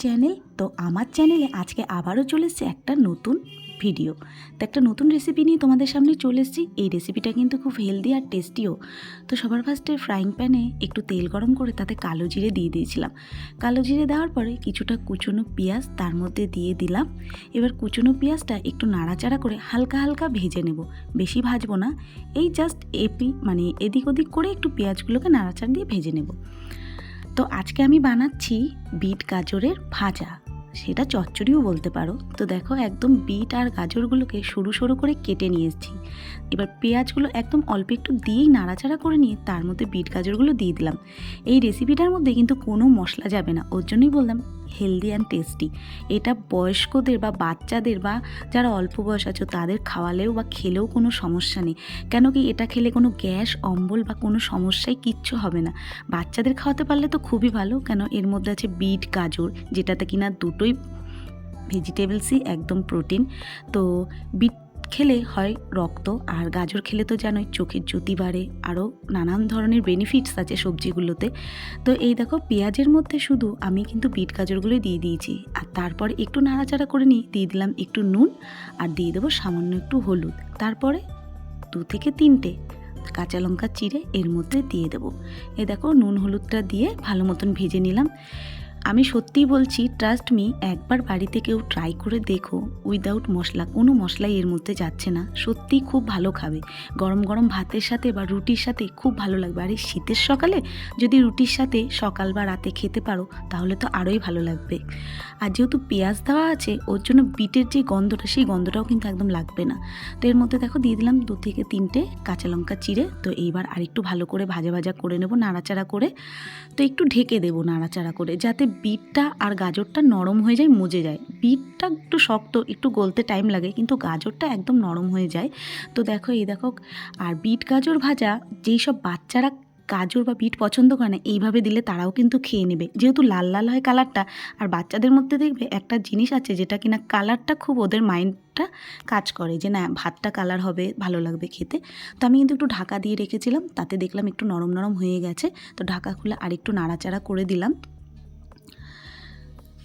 Channel. তো আমার চ্যানেলে আজকে আবারও চলে এসেছে একটা নতুন ভিডিও। তো একটা নতুন রেসিপি নিয়ে তোমাদের সামনে চলে এসেছি। এই রেসিপিটা কিন্তু খুব হেলদি আর টেস্টিও। তো সবার ফার্স্টে ফ্রাইং প্যানে একটু তেল গরম করে তাতে কালো জিরে দিয়ে দিয়েছিলাম। কালো জিরে দেওয়ার পরে কিছুটা কুচনো পেঁয়াজ তার মধ্যে দিয়ে দিলাম। এবার কুচনো পেঁয়াজটা একটু নাড়াচাড়া করে হালকা হালকা ভেজে নেব, বেশি ভাজবো না। এই জাস্ট এদিক ওদিক করে একটু পেঁয়াজগুলোকে নাড়াচাড়া দিয়ে ভেজে নেব। তো আজকে আমি বানাচ্ছি বিট গাজরের ভাজা, সেটা চচ্চড়িও বলতে পারো। তো দেখো একদম বিট আর গাজরগুলোকে সরু সরু করে কেটে নিয়ে এসেছি। এবার পেঁয়াজগুলো একদম অল্প একটু দিয়েই নাড়াচাড়া করে নিয়ে তার মধ্যে বিট গাজরগুলো দিয়ে দিলাম। এই রেসিপিটার মধ্যে কিন্তু কোনো মশলা যাবে না, ওর জন্যই বললাম হেলদি অ্যান্ড টেস্টি। এটা বয়স্কদের বা বাচ্চাদের বা যারা অল্প বয়স আছে তাদের খাওয়ালেও বা খেলেও কোনো সমস্যা নেই। কেন কি এটা খেলে কোনো গ্যাস অম্বল বা কোনো সমস্যাই কিচ্ছু হবে না। বাচ্চাদের খাওয়াতে পারলে তো খুবই ভালো, কেন এর মধ্যে আছে বিট গাজর, যেটাতে কিনা দুটোই ভেজিটেবলসই একদম প্রোটিন। তো বিট খেলে হয় রক্ত, আর গাজর খেলে তো জানোই চোখের জ্যোতি বাড়ে, আরও নানান ধরনের বেনিফিটস আছে সবজিগুলোতে। তো এই দেখো পেঁয়াজের মধ্যে শুধু আমি কিন্তু বিট গাজরগুলোই দিয়ে দিয়েছি, আর তারপরে একটু নাড়াচাড়া করে নিয়ে দিয়ে দিলাম একটু নুন, আর দিয়ে দেবো সামান্য একটু হলুদ। তারপরে 2 থেকে 3টে কাঁচা লঙ্কা চিড়ে এর মধ্যে দিয়ে দেবো। এই দেখো নুন হলুদটা দিয়ে ভালো মতন ভেজে নিলাম। আমি সত্যিই বলছি, ট্রাস্ট মি, একবার বাড়িতে কেউ ট্রাই করে দেখো। উইদাউট মশলা, কোনো মশলাই এর মধ্যে যাচ্ছে না, সত্যিই খুব ভালো খাবে। গরম গরম ভাতের সাথে বা রুটির সাথে খুব ভালো লাগবে। আর এই শীতের সকালে যদি রুটির সাথে সকাল বা রাতে খেতে পারো তাহলে তো আরোই ভালো লাগবে। আর যেহেতু পেঁয়াজ দেওয়া আছে ওর জন্য বিটের যে গন্ধটা, সেই গন্ধটাও কিন্তু একদম লাগবে না। তো এর মধ্যে দেখো দিয়ে দিলাম 2 থেকে 3টে কাঁচা লঙ্কা চিড়ে। তো এইবার আরেকটু ভালো করে ভাজা ভাজা করে নেব নাড়াচাড়া করে। তো একটু ঢেকে দেবো নাড়াচাড়া করে, যাতে বিটটা আর গাজরটা নরম হয়ে যায়, মজে যায়। বিটটা একটু শক্ত, একটু গলতে টাইম লাগে, কিন্তু গাজরটা একদম নরম হয়ে যায়। তো দেখো এই দেখো, আর বিট গাজর ভাজা যেই সব বাচ্চারা গাজর বা বিট পছন্দ করে না, এইভাবে দিলে তারাও কিন্তু খেয়ে নেবে, যেহেতু লাল লাল হয় কালারটা। আর বাচ্চাদের মধ্যে দেখবে একটা জিনিস আছে যেটা কিনা কালারটা খুব ওদের মাইন্ডটা কাজ করে, যে না ভাতটা কালার হবে, ভালো লাগবে খেতে। তো আমি কিন্তু একটু ঢাকা দিয়ে রেখেছিলাম, তাতে দেখলাম একটু নরম নরম হয়ে গেছে। তো ঢাকা খুলে আরেকটু নাড়াচাড়া করে দিলাম।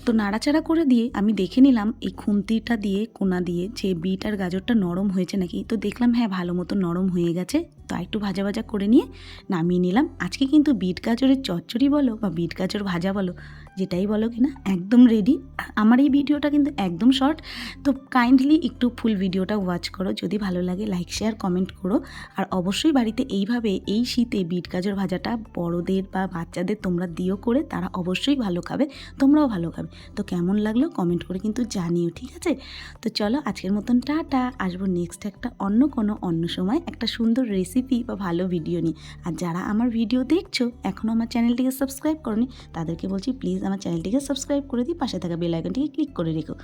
তো নাড়াচাড়া করে দিয়ে আমি দেখে নিলাম এই খুন্তিটা দিয়ে, কোনা দিয়ে, যে বিট আর গাজরটা নরম হয়েছে নাকি। তো দেখলাম হ্যাঁ ভালো মতো নরম হয়ে গেছে। তো একটু ভাজা ভাজা করে নিয়ে নামিয়ে নিলাম। আজকে কিন্তু বিট গাজরের চচ্চড়ি বলো বা বিট গাজর ভাজা বলো, যেটাই বলো কিনা, একদম রেডি। আমার এই ভিডিওটা কিন্তু একদম শর্ট, তো কাইন্ডলি একটু ফুল ভিডিওটা ওয়াচ করো। যদি ভালো লাগে লাইক শেয়ার কমেন্ট করো। আর অবশ্যই বাড়িতে এইভাবে এই শীতে বিট গাজর ভাজাটা বড়দের বা বাচ্চাদের তোমরা দিও করে, তারা অবশ্যই ভালো খাবে, তোমরাও ভালো খাবে। তো কেমন লাগলো কমেন্ট করে কিন্তু জানিও, ঠিক আছে? তো চলো আজকের মতন টাটা, আসবো নেক্সট একটা অন্য সময় একটা সুন্দর রেসিপি বা ভালো ভিডিও নিয়ে। আর যারা আমার ভিডিও দেখছো এখনও আমার চ্যানেলটিকে সাবস্ক্রাইব করোনি, তাদেরকে বলছি প্লিজ আমার চ্যানেলটিকে সাবস্ক্রাইব করে দিই, পাশে থাকা বেল আইকনটিকে ক্লিক করে রেখো।